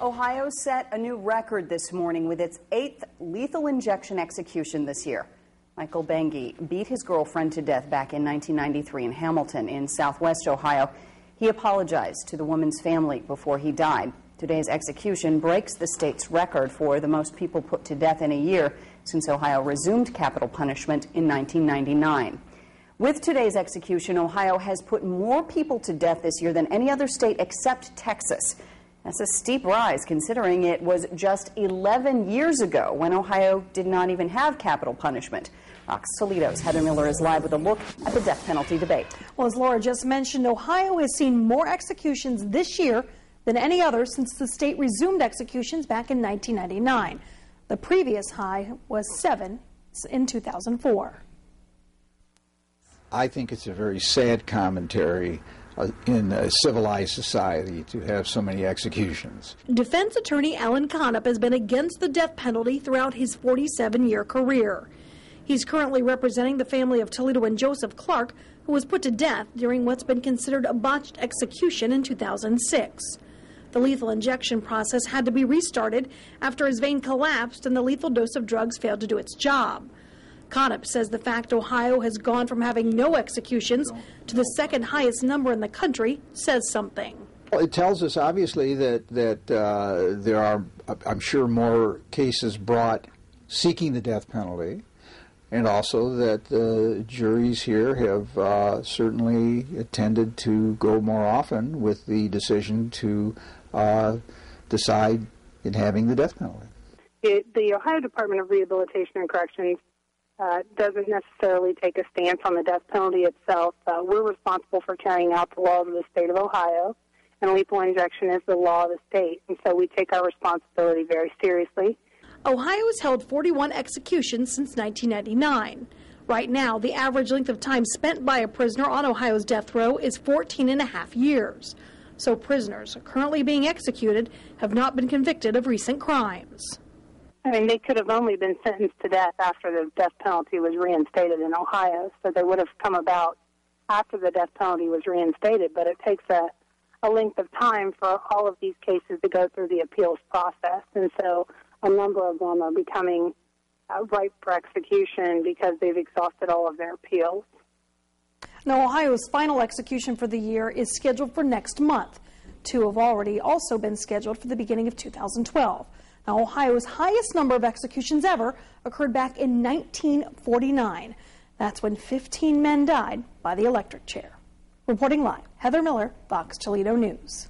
Ohio set a new record this morning with its 8th lethal injection execution this year. Michael Bengi beat his girlfriend to death back in 1993 in Hamilton in southwest Ohio. He apologized to the woman's family before he died. Today's execution breaks the state's record for the most people put to death in a year since Ohio resumed capital punishment in 1999. With today's execution, Ohio has put more people to death this year than any other state except Texas. That's a steep rise, considering it was just 11 years ago when Ohio did not even have capital punishment. Fox Toledo's Heather Miller is live with a look at the death penalty debate. Well, as Laura just mentioned, Ohio has seen more executions this year than any other since the state resumed executions back in 1999. The previous high was 7 in 2004. I think it's a very sad commentary in a civilized society to have so many executions. Defense attorney Alan Conop has been against the death penalty throughout his 47-year career. He's currently representing the family of Toledo and Joseph Clark, who was put to death during what's been considered a botched execution in 2006. The lethal injection process had to be restarted after his vein collapsed and the lethal dose of drugs failed to do its job. Conop says the fact Ohio has gone from having no executions to the second highest number in the country says something. Well, it tells us, obviously, that there are, I'm sure, more cases brought seeking the death penalty, and also that the juries here have certainly tended to go more often with the decision to decide in having the death penalty. The Ohio Department of Rehabilitation and Corrections doesn't necessarily take a stance on the death penalty itself. We're responsible for carrying out the laws of the state of Ohio, and lethal injection is the law of the state, and so we take our responsibility very seriously. Ohio has held 41 executions since 1999. Right now, the average length of time spent by a prisoner on Ohio's death row is 14.5 years. So prisoners currently being executed have not been convicted of recent crimes. I mean, they could have only been sentenced to death after the death penalty was reinstated in Ohio, so they would have come about after the death penalty was reinstated, but it takes a length of time for all of these cases to go through the appeals process, and so a number of them are becoming ripe for execution because they've exhausted all of their appeals. Now, Ohio's final execution for the year is scheduled for next month. 2 have already also been scheduled for the beginning of 2012. Now, Ohio's highest number of executions ever occurred back in 1949. That's when 15 men died by the electric chair. Reporting live, Heather Miller, Fox Toledo News.